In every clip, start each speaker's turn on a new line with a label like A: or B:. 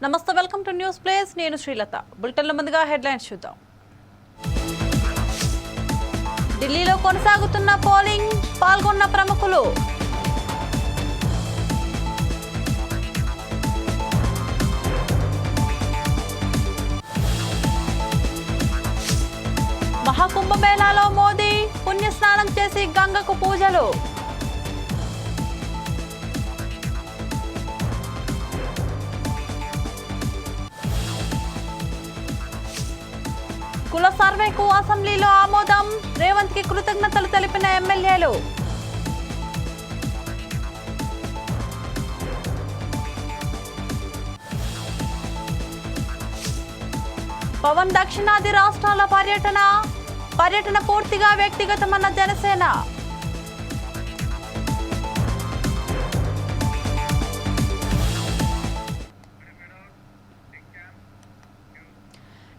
A: నమస్తే, welcome to news place. నేను శ్రీలత. బులెటిన్ల ముందుగా హెడ్లైన్స్ చూద్దాం. ఢిల్లీలో కొనసాగుతున్న పోలింగ్, పాల్గొన్న ప్రముఖులు. మహాకుంభమేళాలో మోదీ పుణ్యస్నానం చేసి గంగకు పూజలు. కుల సర్వేకు అసెంబ్లీలో ఆమోదం, రేవంత్ కి కృతజ్ఞతలు తెలిపిన ఎమ్మెల్యేలు. పవన్ దక్షిణాది రాష్ట్రాల పర్యటన పూర్తిగా వ్యక్తిగతమన్న జనసేన.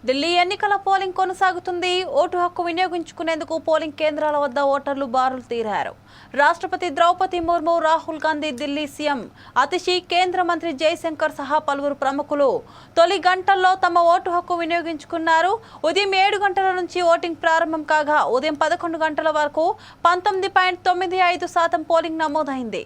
A: ఢిల్లీ ఎన్నికల పోలింగ్ కొనసాగుతుంది. ఓటు హక్కు వినియోగించుకునేందుకు పోలింగ్ కేంద్రాల వద్ద ఓటర్లు బారులు తీరారు. రాష్ట్రపతి ద్రౌపది ముర్ము, రాహుల్ గాంధీ, ఢిల్లీ సీఎం అతిషి, కేంద్ర మంత్రి జయశంకర్ సహా పలువురు ప్రముఖులు తొలి గంటల్లో తమ ఓటు హక్కు వినియోగించుకున్నారు. ఉదయం 7 గంటల నుంచి ఓటింగ్ ప్రారంభం కాగా ఉదయం 11 గంటల వరకు 19.95% పోలింగ్ నమోదైంది.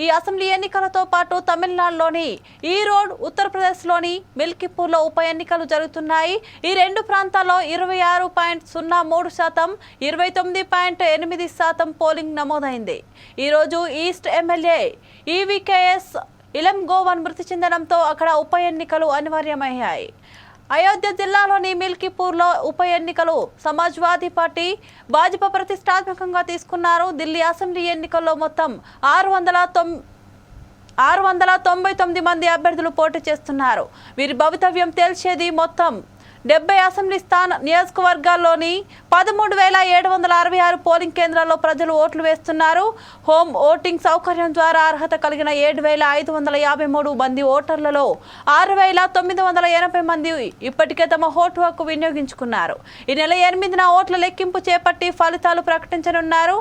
A: ఈ అసెంబ్లీ ఎన్నికలతో పాటు తమిళనాడులోని ఈరోడ్, ఉత్తరప్రదేశ్లోని మిల్కీపూర్లో ఉప ఎన్నికలు జరుగుతున్నాయి. ఈ రెండు ప్రాంతాల్లో 26.03%, 29.8% పోలింగ్ నమోదైంది. ఈరోజు ఈస్ట్ ఎమ్మెల్యే ఈవీకేఎస్ ఇలంగోవన్ మృతి చెందడంతో అక్కడ ఉప ఎన్నికలు అనివార్యమయ్యాయి. అయోధ్య జిల్లాలోని మిల్కీపూర్లో ఉప ఎన్నికలు సమాజ్వాదీ పార్టీ, భాజపా ప్రతిష్టాత్మకంగా తీసుకున్నారు. ఢిల్లీ అసెంబ్లీ ఎన్నికల్లో మొత్తం 699 మంది అభ్యర్థులు పోటీ చేస్తున్నారు. వీరి భవితవ్యం తేల్చేది మొత్తం 70 అసెంబ్లీ నియోజకవర్గాల్లోని 13,766 పోలింగ్ కేంద్రాల్లో ప్రజలు ఓట్లు వేస్తున్నారు. హోమ్ ఓటింగ్ సౌకర్యం ద్వారా అర్హత కలిగిన 7,553 మంది ఓటర్లలో 6,980 మంది ఇప్పటికే తమ ఓటు హక్కు వినియోగించుకున్నారు. ఈ నెల 8న ఓట్ల లెక్కింపు చేపట్టి ఫలితాలు ప్రకటించనున్నారు.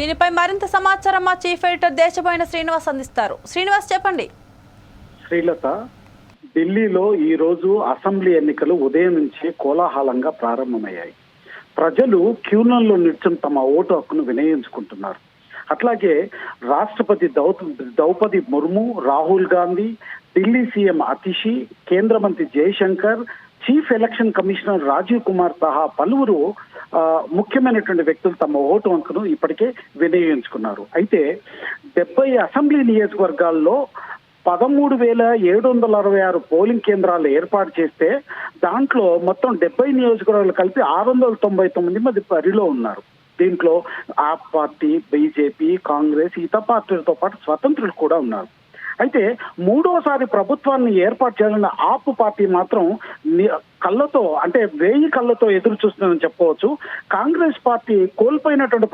A: దీనిపై మరింత సమాచారం మా చీఫ్ ఎడిటర్ దేశబోయిన శ్రీనివాస్ అందిస్తారు. శ్రీనివాస్, చెప్పండి.
B: శ్రీలత, ఢిల్లీలో ఈ రోజు అసెంబ్లీ ఎన్నికలు ఉదయం నుంచి కోలాహలంగా ప్రారంభమయ్యాయి. ప్రజలు క్యూలలో నిల్చుని తమ ఓటు హక్కును వినియోగించుకుంటున్నారు. అట్లాగే రాష్ట్రపతి ద్రౌపది ముర్ము, రాహుల్ గాంధీ, ఢిల్లీ సీఎం అతిషి, కేంద్ర మంత్రి Jaishankar, chief election commissioner Rajiv Kumar సహా పలువురు ముఖ్యమైనటువంటి వ్యక్తులు తమ ఓటు హక్కును ఇప్పటికే వినియోగించుకున్నారు. అయితే 70 అసెంబ్లీ నియోజకవర్గాల్లో 13,766 పోలింగ్ కేంద్రాలు ఏర్పాటు చేస్తే దాంట్లో మొత్తం 70 నియోజకవర్గాలు కలిపి 699 మంది బరిలో ఉన్నారు. దీంట్లో ఆప్ పార్టీ, బీజేపీ, కాంగ్రెస్, ఇతర పార్టీలతో పాటు స్వతంత్రులు కూడా ఉన్నారు. అయితే మూడోసారి ప్రభుత్వాన్ని ఏర్పాటు చేయాలన్న ఆప్ పార్టీ మాత్రం కళ్ళతో, అంటే 1000 కళ్ళతో ఎదురు చూస్తుందని చెప్పవచ్చు. కాంగ్రెస్ పార్టీ కోల్పోయినటువంటి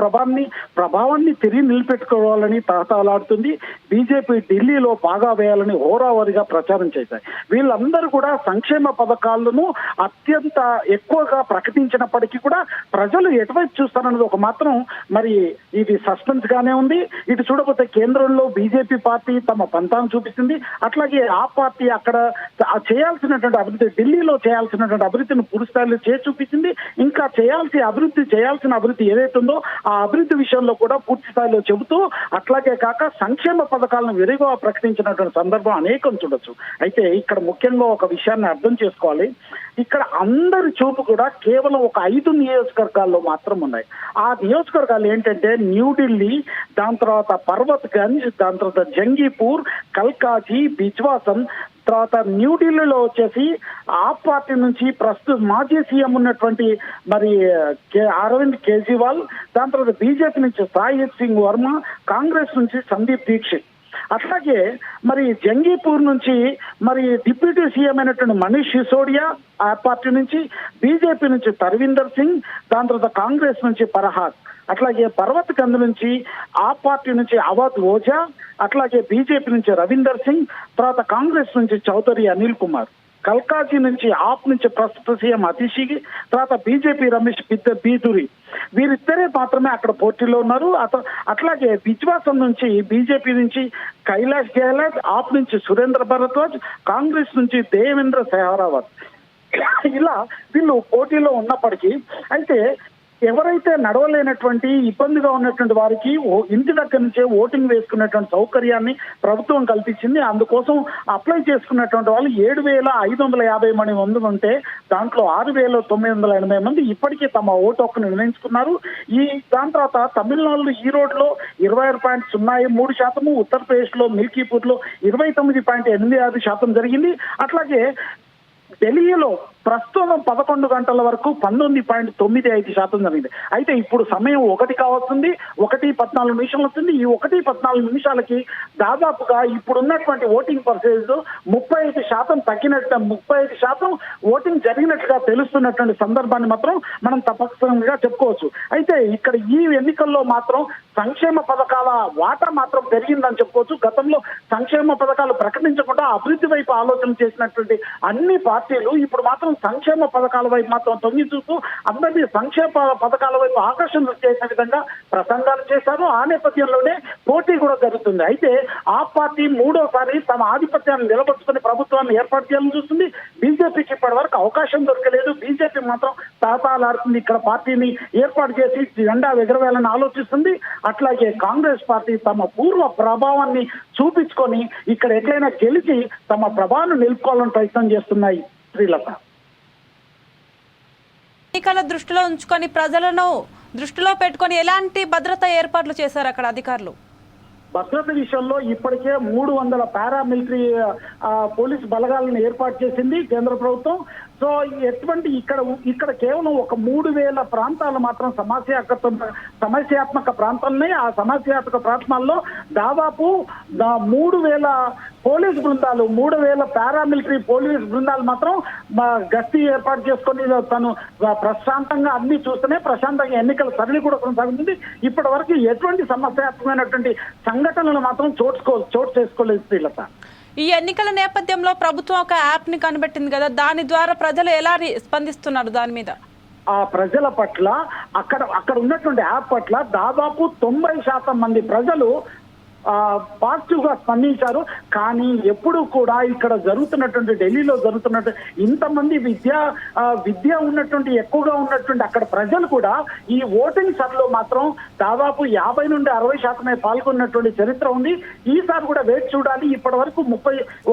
B: ప్రభావాన్ని తిరిగి నిలబెట్టుకోవాలని తహతలాడుతుంది. బీజేపీ ఢిల్లీలో బాగా వేయాలని హోరావరిగా ప్రచారం చేశాయి. వీళ్ళందరూ కూడా సంక్షేమ పథకాలను అత్యంత ఎక్కువగా ప్రకటించినప్పటికీ కూడా ప్రజలు ఎటువైపు చూస్తారన్నది ఒక మాత్రం మరి ఇది సస్పెన్స్ గానే ఉంది. ఇటు చూడకపోతే కేంద్రంలో బీజేపీ పార్టీ తమ పంతాను చూపిస్తుంది. అట్లాగే ఆ పార్టీ అక్కడ చేయాల్సినటువంటి అభివృద్ధి, ఢిల్లీలో చేయాల్సిన అభివృద్ధిని పూర్తి స్థాయిలో చేసి చూపించింది. ఇంకా చేయాల్సిన అభివృద్ధి ఏదైతే ఉందో ఆ అభివృద్ధి విషయంలో కూడా పూర్తి స్థాయిలో చెబుతూ, అట్లాగే కాక సంక్షేమ పథకాలను విరిగా ప్రకటించినటువంటి సందర్భం అనేకం చూడొచ్చు. అయితే ఇక్కడ ముఖ్యంగా ఒక విషయాన్ని అర్థం చేసుకోవాలి. ఇక్కడ అందరి చూపు కూడా కేవలం ఒక 5 నియోజకవర్గాల్లో మాత్రం ఉన్నాయి. ఆ నియోజకవర్గాలు ఏంటంటే న్యూఢిల్లీ, దాని తర్వాత పర్వత్గంజ్, దాని తర్వాత జంగీపూర్, కల్కాజీ, బిజ్వాసన్, తర్వాత న్యూఢిల్లీలో వచ్చేసి ఆప్ పార్టీ నుంచి ప్రస్తుత మాజీ సీఎం ఉన్నటువంటి మరి అరవింద్ కేజ్రీవాల్, దాని తర్వాత బీజేపీ నుంచి సాహిత్ సింగ్ వర్మ, కాంగ్రెస్ నుంచి సందీప్ దీక్షిత్, అట్లాగే మరి జంగీపూర్ నుంచి మరి డిప్యూటీ సీఎం అయినటువంటి మనీష్ సిసోడియా ఆ పార్టీ నుంచి, బీజేపీ నుంచి తర్వీందర్ సింగ్, దాని తర్వాత కాంగ్రెస్ నుంచి ఫర్హాద్ అట్లాగే పర్వతకంద్ నుంచి ఆ పార్టీ నుంచి అవధ్ ఓజా, అట్లాగే బీజేపీ నుంచి రవీందర్ సింగ్, తర్వాత కాంగ్రెస్ నుంచి చౌదరి అనిల్ కుమార్, కల్కాజీ నుంచి ఆప్ నుంచి ప్రస్తుత సీఎం అతిషి, తర్వాత బీజేపీ రమేష్ బీదూరి, వీరిద్దరే మాత్రమే అక్కడ పోటీలో ఉన్నారు. అట్లాగే విశ్వాసం నుంచి బీజేపీ నుంచి కైలాష్ గెహ్లాట్, ఆప్ నుంచి సురేంద్ర భరద్వాజ్, కాంగ్రెస్ నుంచి దేవేంద్ర సెహరావత్, ఇలా వీళ్ళు పోటీలో ఉన్నప్పటికీ అయితే ఎవరైతే నడవలేనటువంటి ఇబ్బందిగా ఉన్నటువంటి వారికి ఇంటి దగ్గర నుంచే ఓటింగ్ వేసుకునేటువంటి సౌకర్యాన్ని ప్రభుత్వం కల్పించింది. అందుకోసం అప్లై చేసుకున్నటువంటి వాళ్ళు 7,550 మంది ఉంటే దాంట్లో 6,980 మంది ఇప్పటికీ తమ ఓటు హక్కును నిర్ణయించుకున్నారు. దాని తర్వాత తమిళనాడులో ఈరోడ్లో 26.03%, ఉత్తరప్రదేశ్ లో మిల్కీపూర్ లో 29.86% జరిగింది. అట్లాగే ఢిల్లీలో ప్రస్తుతం 11 గంటల వరకు 19.95% జరిగింది. అయితే ఇప్పుడు సమయం 1 కావస్తుంది, 1:14 వస్తుంది. ఈ 1:14 దాదాపుగా ఇప్పుడున్నటువంటి ఓటింగ్ పర్సెంటేజ్ 35% తగ్గినట్టు, 35% ఓటింగ్ జరిగినట్టుగా తెలుస్తున్నటువంటి సందర్భాన్ని మాత్రం మనం తప్పనిసరిగా చెప్పుకోవచ్చు. అయితే ఇక్కడ ఈ ఎన్నికల్లో మాత్రం సంక్షేమ పథకాల వాటా మాత్రం పెరిగిందని చెప్పుకోవచ్చు. గతంలో సంక్షేమ పథకాలు ప్రకటించకుండా అభివృద్ధి వైపు ఆలోచన చేసినటువంటి అన్ని పార్టీలు ఇప్పుడు మాత్రం సంక్షేమ పథకాల వైపు మాత్రం తొంగి చూస్తూ అందరినీ సంక్షేమ పథకాల వైపు ఆకర్షణ చేసే విధంగా ప్రసంగాలు చేశారు. ఆ నేపథ్యంలోనే పోటీ కూడా జరుగుతుంది. అయితే ఆ పార్టీ మూడోసారి తమ ఆధిపత్యాన్ని నిలబెట్టుకుని ప్రభుత్వాన్ని ఏర్పాటు చేయాలని చూస్తుంది. బీజేపీకి ఇప్పటి వరకు అవకాశం దొరకలేదు. బీజేపీ మాత్రం తాతాలాడుతుంది, ఇక్కడ పార్టీని ఏర్పాటు చేసి జెండా ఎగరవేయాలని ఆలోచిస్తుంది. అట్లాగే కాంగ్రెస్ పార్టీ తమ పూర్వ ప్రభావాన్ని చూపించుకొని ఇక్కడ ఎట్లయినా గెలిచి తమ ప్రభావాన్ని నిలుపుకోవాలని ప్రయత్నం చేస్తున్నాయి. శ్రీలత,
A: ఎన్నికల దృష్టిలో ఉంచుకొని ప్రజలను దృష్టిలో పెట్టుకొని ఎలాంటి భద్రతా ఏర్పాట్లు చేశారు అక్కడ అధికారులు?
B: భద్రత విషయంలో ఇప్పటికే 300 పారామిలిటరీ పోలీస్ బలగాలను ఏర్పాటు చేసింది కేంద్ర ప్రభుత్వం. సో ఎటువంటి ఇక్కడ కేవలం ఒక 3,000 ప్రాంతాలు మాత్రం సమస్యాత్మక ప్రాంతాలని, ఆ సమస్యాత్మక ప్రాంతాల్లో దాదాపు 3,000 పోలీస్ బృందాలు, 3,000 పారామిలిటరీ పోలీస్ బృందాలు మాత్రం గస్తీ ఏర్పాటు చేసుకొని తను ప్రశాంతంగా అన్ని చూస్తేనే ప్రశాంతంగా ఎన్నికల సరళి కూడా కొనసాగుతుంది. ఇప్పటి వరకు ఎటువంటి సమస్యాత్మకమైనటువంటి సంఘటనలు మాత్రం చోటు చేసుకోలేదు. శ్రీలత,
A: ఈ ఎన్నికల నేపథ్యంలో ప్రభుత్వం ఒక యాప్ ని కనిపెట్టింది కదా, దాని ద్వారా ప్రజలు ఎలా స్పందిస్తున్నారు దాని మీద?
B: ఆ ప్రజల పట్ల అక్కడ ఉన్నటువంటి యాప్ పట్ల దాదాపు 90% మంది ప్రజలు పాజిటివ్ గా స్పందించారు. కానీ ఎప్పుడు కూడా ఇక్కడ జరుగుతున్నటువంటి ఢిల్లీలో జరుగుతున్నట్టు ఇంతమంది విద్య ఉన్నటువంటి ఎక్కువగా ఉన్నటువంటి అక్కడ ప్రజలు కూడా ఈ ఓటింగ్ సభలో మాత్రం దాదాపు 50 నుండి 60% పాల్గొన్నటువంటి చరిత్ర ఉంది. ఈసారి కూడా వేచి చూడాలి. ఇప్పటి వరకు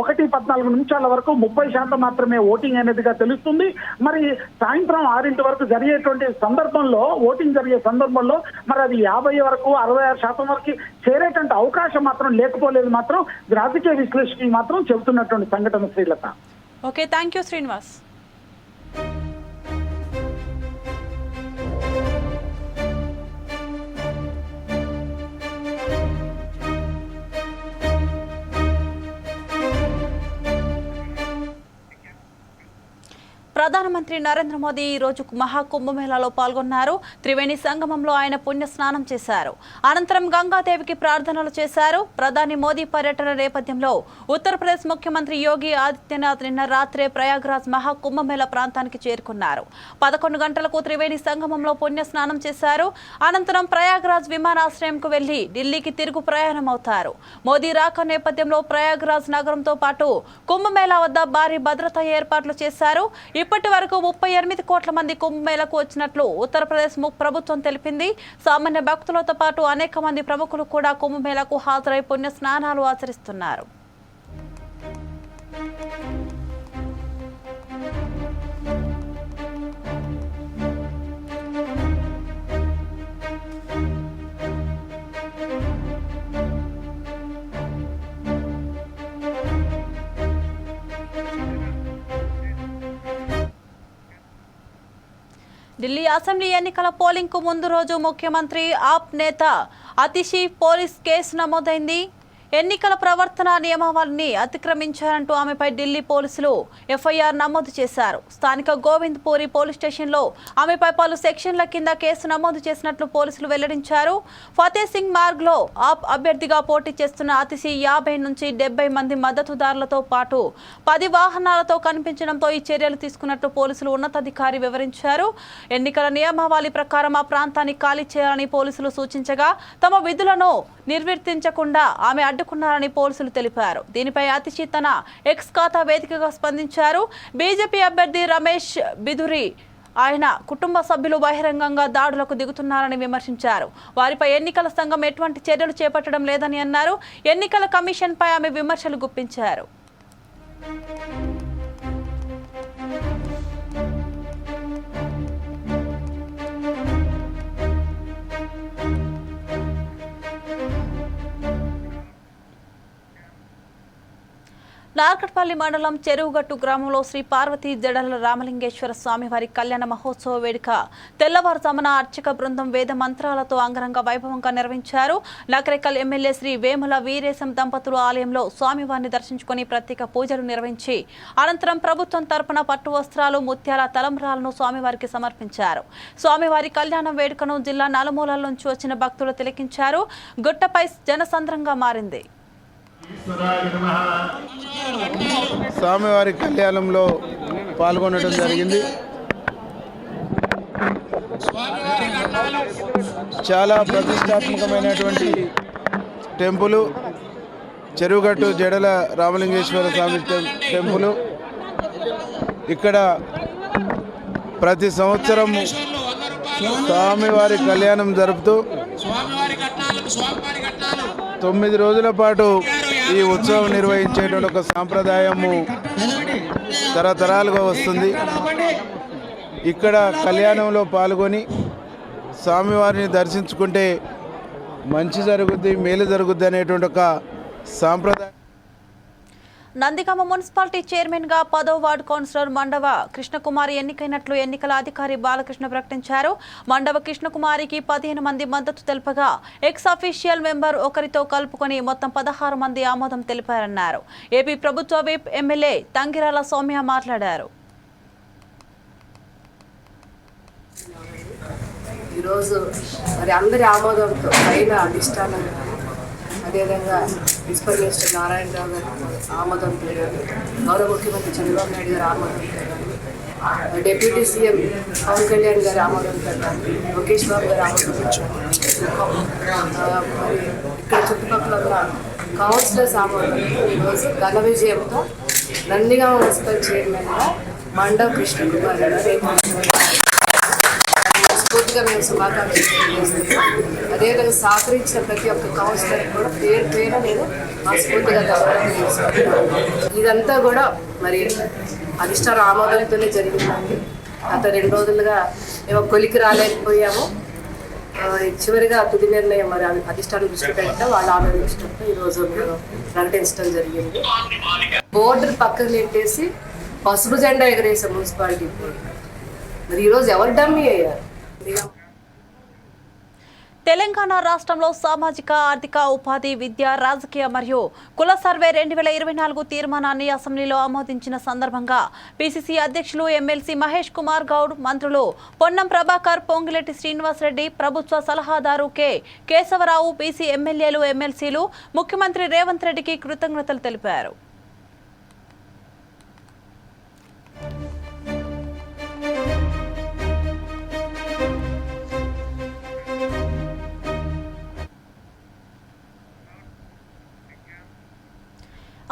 B: 1:14 నిమిషాల వరకు 30% మాత్రమే ఓటింగ్ అనేదిగా తెలుస్తుంది. మరి సాయంత్రం 6 వరకు జరిగేటువంటి సందర్భంలో, ఓటింగ్ జరిగే సందర్భంలో మరి అది 50 వరకు 66% వరకు చేరేటువంటి అవకాశం మాత్రం లేకపోలేదు మాత్రం రాజకీయ విశ్లేషకులు మాత్రం చెబుతున్నటువంటి సంఘటన. Srilatha,
A: okay, thank you Srinivas. ప్రధానమంత్రి నరేంద్ర మోదీ ఈ రోజు మహాకుంభమేళాలో పాల్గొన్నారు. త్రివేణి సంగమంలో ఆయన పుణ్య స్నానం చేశారు. అనంతరం గంగాదేవికి ప్రార్థనలు చేశారు. ప్రధాని మోదీ పర్యటన నేపథ్యంలో ఉత్తరప్రదేశ్ ముఖ్యమంత్రి యోగి ఆదిత్యనాథ్ నిన్న రాత్రే ప్రయాగ్రాజ్ మహాకుంభమేళా ప్రాంతానికి చేరుకున్నారు. 11 గంటలకు త్రివేణి సంగమంలో పుణ్య స్నానం చేశారు. అనంతరం ప్రయాగ్రాజ్ విమానాశ్రయంకు వెళ్లి ఢిల్లీకి తిరుగు ప్రయాణం అవుతారు. మోదీ రాక నేపథ్యంలో ప్రయాగ్రాజ్ నగరంతో పాటు కుంభమేళా వద్ద భారీ భద్రతా ఏర్పాట్లు చేశారు. ఇప్పటి వరకు 38 కోట్ల మంది కుంభమేళాకు వచ్చినట్లు ఉత్తరప్రదేశ్ ప్రభుత్వం తెలిపింది. సామాన్య భక్తులతో పాటు అనేక మంది ప్రముఖులు కూడా కుంభమేళాకు హాజరై పుణ్య స్నానాలు ఆచరిస్తున్నారు. ఢిల్లీ అసెంబ్లీ ఎన్నికల పోలింగ్ కు ముందు రోజు ముఖ్యమంత్రి ఆప్ నేత అతిషి పోలీస్ కేసు నమోదైంది. ఎన్నికల ప్రవర్తన నియమావళిని అతిక్రమించారంటూ ఆమెపై ఢిల్లీ పోలీసులు ఎఫ్ఐఆర్ నమోదు చేశారు. స్థానిక గోవింద్పూరి పోలీస్ స్టేషన్లో ఆమెపై పలు సెక్షన్ల కింద కేసు నమోదు చేసినట్లు పోలీసులు వెల్లడించారు. ఫతేహ్ సింగ్ మార్గ్లో ఆప్ అభ్యర్థిగా పోటీ చేస్తున్న అతిశీ 50 నుంచి 70 మంది మద్దతుదారులతో పాటు 10 వాహనాలతో కనిపించడంతో ఈ చర్యలు తీసుకున్నట్లు పోలీసులు ఉన్నతాధికారి వివరించారు. ఎన్నికల నియమావళి ప్రకారం ఆ ప్రాంతాన్ని ఖాళీ చేయాలని పోలీసులు సూచించగా తమ విధులను నిర్వర్తించకుండా ఆమె అడ్డుకున్నారని పోలీసులు తెలిపారు. దీనిపై అతిశీ తన ఎక్స్ ఖాతా వేదికగా స్పందించారు. బీజేపీ అభ్యర్థి రమేష్ బిధురి ఆయన కుటుంబ సభ్యులు బహిరంగంగా దాడులకు దిగుతున్నారని విమర్శించారు. వారిపై ఎన్నికల సంఘం ఎటువంటి చర్యలు చేపట్టడం లేదని అన్నారు. ఎన్నికల కమిషన్పై ఆమె విమర్శలు గుప్పించారు. నార్కట్పల్లి మండలం చెరువుగట్టు గ్రామంలో శ్రీ పార్వతీ జడల రామలింగేశ్వర స్వామివారి కళ్యాణ మహోత్సవ వేడుక తెల్లవారుజామున అర్చక బృందం వేద మంత్రాలతో అంగరంగ వైభవంగా నిర్వహించారు. నకరేకల్ ఎమ్మెల్యే శ్రీ వేముల వీరేశం దంపతులు ఆలయంలో స్వామివారిని దర్శించుకుని ప్రత్యేక పూజలు నిర్వహించి అనంతరం ప్రభుత్వం తరపున పట్టు వస్త్రాలు, ముత్యాల తలంబ్రాలను స్వామివారికి సమర్పించారు. స్వామివారి కళ్యాణం వేడుకను జిల్లా నలుమూలల నుంచి వచ్చిన భక్తులు తిలకించారు. గుట్టపై జనసంద్రంగా మారింది.
C: స్వామివారి కళ్యాణంలో పాల్గొనడం జరిగింది. చాలా ప్రతిష్టాత్మకమైనటువంటి టెంపుల్ చెరువుగట్టు జడల రామలింగేశ్వర స్వామి టెంపుల్. ఇక్కడ ప్రతి సంవత్సరం స్వామివారి కళ్యాణం జరుపుతూ 9 రోజుల పాటు ఈ ఉత్సవం నిర్వహించేటువంటి ఒక సాంప్రదాయము తరతరాలుగా వస్తుంది. ఇక్కడ కళ్యాణంలో పాల్గొని స్వామివారిని దర్శించుకుంటే మంచి జరుగుద్ది, మేలు జరుగుద్ది అనేటువంటి ఒక సాంప్రదాయం.
A: నందిగామ మున్సిపాలిటీ చైర్మన్ గా 10వ వార్డు కౌన్సిలర్ మండవ కృష్ణకుమారి ఎన్నికైనట్లు ఎన్నికల అధికారి బాలకృష్ణ ప్రకటించారు. మండవ కృష్ణకుమారికి 15 మంది మద్దతు తెలుపగా ఎక్స్ అఫీషియల్ మెంబర్ ఒకరితో కలుపుకొని మొత్తం 16 మంది ఆమోదం తెలిపారన్నారు. ఏపీ ప్రభుత్వ విప్ ఎమ్మెల్యే తంగిరాల సౌమ్య మాట్లాడారు.
D: ఈరోజు మరి అందరి ఆమోదంతో పైన అధిష్టానం అదేవిధంగా మున్సిపల్ మినిస్టర్ నారాయణరావు గారు ఆమోదంతో కానీ, గౌరవ ముఖ్యమంత్రి చంద్రబాబు నాయుడు గారు ఆమోదంతో కానీ, డిప్యూటీ సీఎం పవన్ కళ్యాణ్ గారి ఆమోదంతో కానీ, లోకేష్ బాబు గారు ఆమోదంతో మరి ఇక్కడ చుట్టుపక్కల ఉన్న కౌన్సిలర్స్ ఆమోదంతో ఈరోజు ఘన విజయంతో నందిగామ మున్సిపల్ చైర్మన్గా మండవ కృష్ణకుమార్ గారు పూర్తిగా మేము శుభాకాంక్షలు తెలియజేస్తున్నాం. అదేవిధంగా సహకరించిన ప్రతి ఒక్క కౌన్సిలర్ కూడా పేరు నేను మనస్ఫూర్తిగా ధన్యవాదాలు తెలుసుకుంటున్నాను. ఇదంతా కూడా మరి అధిష్టాన ఆమోదంతోనే జరిగిందండి. గత 2 రోజులుగా మేము కొలికి రాలేకపోయాము. చివరిగా తుది నిర్ణయం మరి అధిష్టానం దృష్టి పెట్టడం, వాళ్ళ ఆమోదం దృష్టితో ఈరోజు మేము ప్రకటించడం జరిగింది. బోర్డర్ పక్కన నెట్టేసి పసుపు జెండా ఎగరేసాం మున్సిపాలిటీ. మరి ఈరోజు ఎవరు డమ్మీ అయ్యారు?
A: తెలంగాణ రాష్ట్రంలో సామాజిక, ఆర్థిక, ఉపాధి, విద్య, రాజకీయ మరియు కుల సర్వే 2024 తీర్మానాన్ని అసెంబ్లీలో ఆమోదించిన సందర్భంగా పిసిసి అధ్యక్షులు ఎమ్మెల్సీ మహేష్ కుమార్ గౌడ్, మంత్రులు పొన్నం ప్రభాకర్, పొంగిలేటి శ్రీనివాసరెడ్డి, ప్రభుత్వ సలహాదారు కె కేశవరావు, బీసీ ఎమ్మెల్యేలు, ఎమ్మెల్సీలు ముఖ్యమంత్రి రేవంత్ రెడ్డికి కృతజ్ఞతలు తెలిపారు.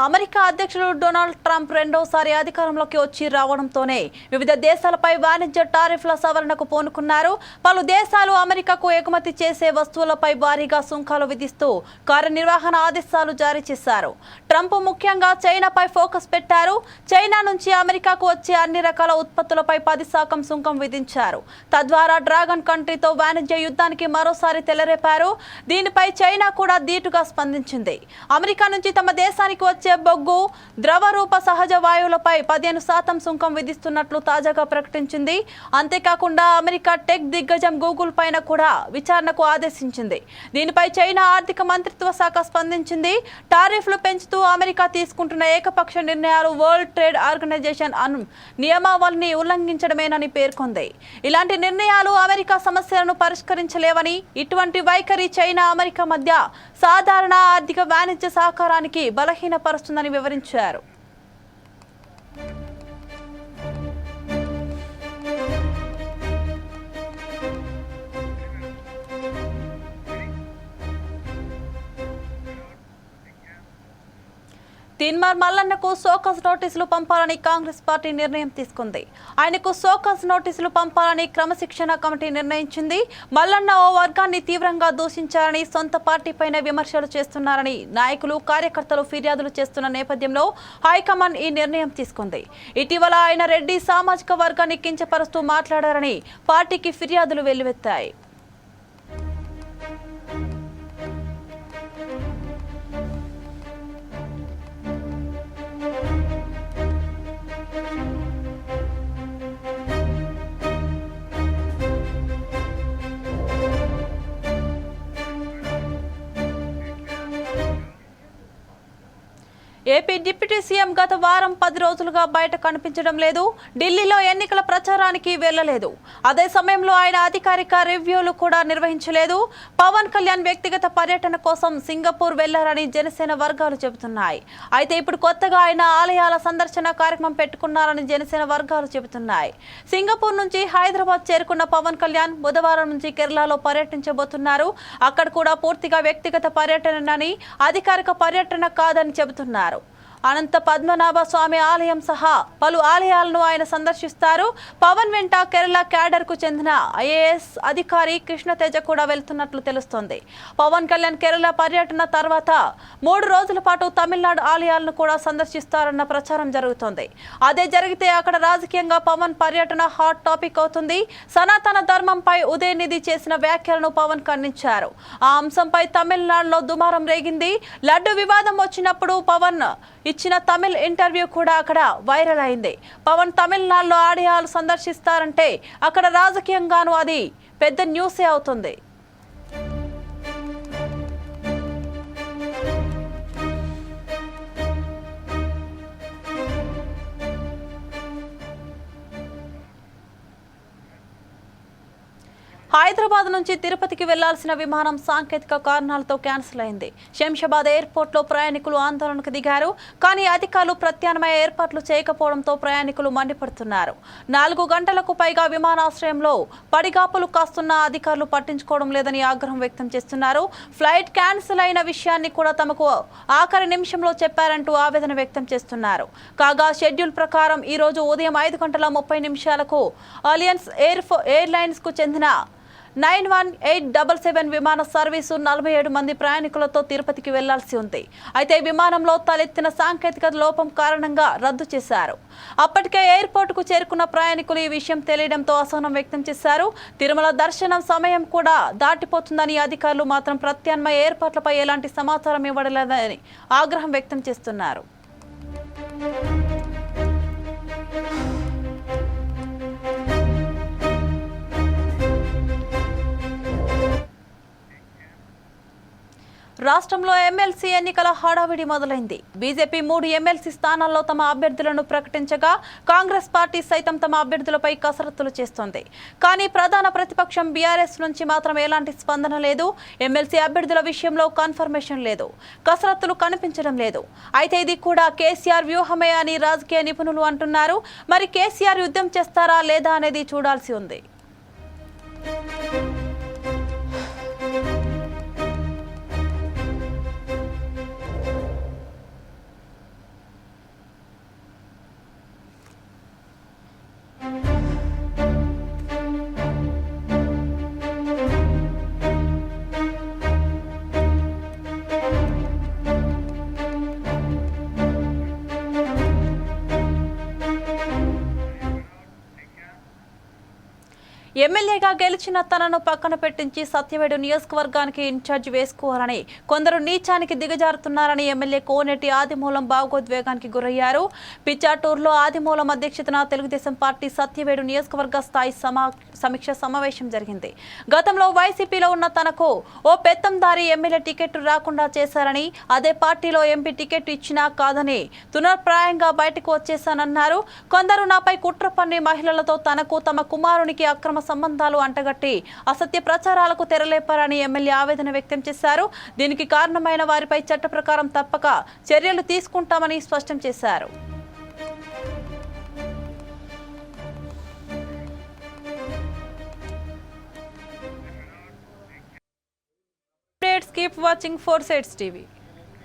A: అమెరికా అధ్యక్షుడు డొనాల్డ్ ట్రంప్ రెండోసారి అధికారంలోకి వచ్చి రావడంతోనే వివిధ దేశాలపై వాణిజ్య టారిఫ్ల సవరణకు పూనుకున్నారు. పలు దేశాలు అమెరికాకు ఎగుమతి చేసే వస్తువులపై భారీగా సుంకాలు విధిస్తూ కార్యనిర్వహణ ఆదేశాలు జారీ చేశారు. ట్రంప్ ముఖ్యంగా చైనాపై ఫోకస్ పెట్టారు. చైనా నుంచి అమెరికాకు వచ్చే అన్ని రకాల ఉత్పత్తులపై 10% సుంకం విధించారు. తద్వారా డ్రాగన్ కంట్రీతో వాణిజ్య యుద్ధానికి మరోసారి తెలరేపారు. దీనిపై చైనా కూడా ధీటుగా స్పందించింది. అమెరికా నుంచి తమ దేశానికి వచ్చే బొగ్గు, ద్రవ రూప సహజ వాయువులపై 15% సుంకం విధిస్తున్నట్లు తాజాగా ప్రకటించింది. అంతేకాకుండా అమెరికా టెక్ దిగ్గజం గూగుల్ పైన కూడా విచారణకు ఆదేశించింది. దీనిపై చైనా ఆర్థిక మంత్రిత్వ శాఖ స్పందించింది. టారిఫ్లు పెంచుతూ అమెరికా తీసుకుంటున్న ఏకపక్ష నిర్ణయాలు వరల్డ్ ట్రేడ్ ఆర్గనైజేషన్ నియమావళిని ఉల్లంఘించడమేనని పేర్కొంది. ఇలాంటి నిర్ణయాలు అమెరికా సమస్యలను పరిష్కరించలేవని, ఇటువంటి వైఖరి చైనా అమెరికా మధ్య సాధారణ ఆర్థిక వాణిజ్య సహకారానికి బలహీనపరుస్తుందని వివరించారు. తీన్మార్ మల్లన్నకు సోకస్ నోటీసులు పంపాలని కాంగ్రెస్ పార్టీ నిర్ణయం తీసుకుంది. ఆయనకు సోకస్ నోటీసులు పంపాలని క్రమశిక్షణ కమిటీ నిర్ణయించింది. మల్లన్న ఓ వర్గాన్ని తీవ్రంగా దూషించారని, సొంత పార్టీపైన విమర్శలు చేస్తున్నారని నాయకులు, కార్యకర్తలు ఫిర్యాదులు చేస్తున్న నేపథ్యంలో హైకమాండ్ ఈ నిర్ణయం తీసుకుంది. ఇటీవల ఆయన రెడ్డి సామాజిక వర్గాన్ని కించపరుస్తూ మాట్లాడారని పార్టీకి ఫిర్యాదులు వెల్లువెత్తాయి. ఏపీ డిప్యూటీ సీఎం గత వారం 10 రోజులుగా బయట కనిపించడం లేదు. ఢిల్లీలో ఎన్నికల ప్రచారానికి వెళ్లలేదు. అదే సమయంలో ఆయన అధికారిక రివ్యూలు కూడా నిర్వహించలేదు. పవన్ కళ్యాణ్ వ్యక్తిగత పర్యటన కోసం సింగపూర్ వెళ్లారని జనసేన వర్గాలు చెబుతున్నాయి. అయితే ఇప్పుడు కొత్తగా ఆయన ఆలయాల సందర్శన కార్యక్రమం పెట్టుకున్నారని జనసేన వర్గాలు చెబుతున్నాయి. సింగపూర్ నుంచి హైదరాబాద్ చేరుకున్న పవన్ కళ్యాణ్ బుధవారం నుంచి కేరళలో పర్యటించబోతున్నారు. అక్కడ కూడా పూర్తిగా వ్యక్తిగత పర్యటనని, అధికారిక పర్యటన కాదని చెబుతున్నారు. అనంత పద్మనాభ స్వామి ఆలయం సహా పలు ఆలయాలను ఆయన సందర్శిస్తారు. పవన్ వెంట కేరళ క్యాడర్ కు చెందిన ఐఏఎస్ అధికారి కృష్ణతేజ కూడా వెళ్తున్నట్లు తెలుస్తోంది. పవన్ కళ్యాణ్ కేరళ పర్యటన తర్వాత 3 రోజుల పాటు తమిళనాడు ఆలయాలను కూడా సందర్శిస్తారన్న ప్రచారం జరుగుతోంది. అదే జరిగితే అక్కడ రాజకీయంగా పవన్ పర్యటన హాట్ టాపిక్ అవుతుంది. సనాతన ధర్మంపై ఉదయనిధి చేసిన వ్యాఖ్యలను పవన్ ఖండించారు. ఆ అంశంపై తమిళనాడులో దుమారం రేగింది. లడ్డు వివాదం వచ్చినప్పుడు పవన్ ఇచ్చిన తమిళ్ ఇంటర్వ్యూ కూడా అక్కడ వైరల్ అయింది. పవన్ తమిళనాడులో ఆలయాలు సందర్శిస్తారంటే అక్కడ రాజకీయంగానూ అది పెద్ద న్యూసే అవుతుంది. హైదరాబాద్ నుంచి తిరుపతికి వెళ్లాల్సిన విమానం సాంకేతిక కారణాలతో క్యాన్సిల్ అయింది. శంషాబాద్ ఎయిర్పోర్ట్లో ప్రయాణికులు ఆందోళనకు దిగారు. కానీ అధికారులు ప్రత్యామ్నాయ ఏర్పాట్లు చేయకపోవడంతో ప్రయాణికులు మండిపడుతున్నారు. 4 గంటలకు పైగా విమానాశ్రయంలో పడిగాపులు కాస్తున్న అధికారులు పట్టించుకోవడం లేదని ఆగ్రహం వ్యక్తం చేస్తున్నారు. ఫ్లైట్ క్యాన్సిల్ అయిన విషయాన్ని కూడా తమకు ఆఖరి నిమిషంలో చెప్పారంటూ ఆవేదన వ్యక్తం చేస్తున్నారు. కాగా షెడ్యూల్ ప్రకారం ఈ రోజు ఉదయం 5:30 అలియన్స్ ఎయిర్లైన్స్ కు చెందిన 91877 విమాన సర్వీసు 47 మంది ప్రయాణికులతో తిరుపతికి వెళ్లాల్సి ఉంది. అయితే విమానంలో తలెత్తిన సాంకేతిక లోపం కారణంగా రద్దు చేశారు. అప్పటికే ఎయిర్పోర్టుకు చేరుకున్న ప్రయాణికులు ఈ విషయం తెలియడంతో అసహనం వ్యక్తం చేశారు. తిరుమల దర్శనం సమయం కూడా దాటిపోతుందని అధికారులు మాత్రం ప్రత్యామ్నాయ ఏర్పాట్లపై ఎలాంటి సమాచారం ఇవ్వలేదని ఆగ్రహం వ్యక్తం చేస్తున్నారు. రాష్ట్రంలో ఎమ్మెల్సీ ఎన్నికల హడావిడి మొదలైంది. బీజేపీ 3 ఎమ్మెల్సీ స్థానాల్లో తమ అభ్యర్థులను ప్రకటించగా కాంగ్రెస్ పార్టీ సైతం తమ అభ్యర్థులపై కసరత్తులు చేస్తోంది. కానీ ప్రధాన ప్రతిపక్షం బీఆర్ఎస్ నుంచి మాత్రం ఎలాంటి స్పందన లేదు. ఎమ్మెల్సీ అభ్యర్థుల విషయంలో కన్ఫర్మేషన్ లేదు, కసరత్తులు కనిపించడం లేదు. అయితే ఇది కూడా కేసీఆర్ వ్యూహమే అని రాజకీయ నిపుణులు అంటున్నారు. మరి కేసీఆర్ యుద్ధం చేస్తారా లేదా అనేది చూడాల్సి ఉంది. ఎమ్మెల్యేగా గెలిచిన తనను పక్కన పెట్టించి సత్యవేడు నియోజకవర్గానికి ఇన్ఛార్జ్ వేసుకోవాలని కొందరు నీచానికి దిగజారుతున్నారని ఎమ్మెల్యే కోనేటి ఆదిమూలం భావోద్వేగానికి గురయ్యారు. పిచ్చాటూరులో ఆదిమూలం అధ్యక్షతన తెలుగుదేశం పార్టీ సత్యవేడు నియోజకవర్గ స్థాయి సమీక్ష సమావేశం జరిగింది. గతంలో వైసీపీలో ఉన్న తనకు ఓ పెత్తందారి ఎమ్మెల్యే టికెట్ రాకుండా చేశారని, అదే పార్టీలో ఎంపీ టికెట్ ఇచ్చినా కాదని తునర్ప్రాయంగా బయటకు వచ్చేశానన్నారు. కొందరు నాపై కుట్ర పన్ని మహిళలతో తనకు తమ కుమారునికి అక్రమ సంబంధాలు అంటగట్టి అసత్య ప్రచారాలకు తెరలేపారని ఎమ్మెల్యే ఆవేదన వ్యక్తం చేశారు. దీనికి కారణమైన వారిపై చట్ట ప్రకారం తప్పక చర్యలు తీసుకుంటామని స్పష్టం చేశారు. Keep watching 4 Sides TV.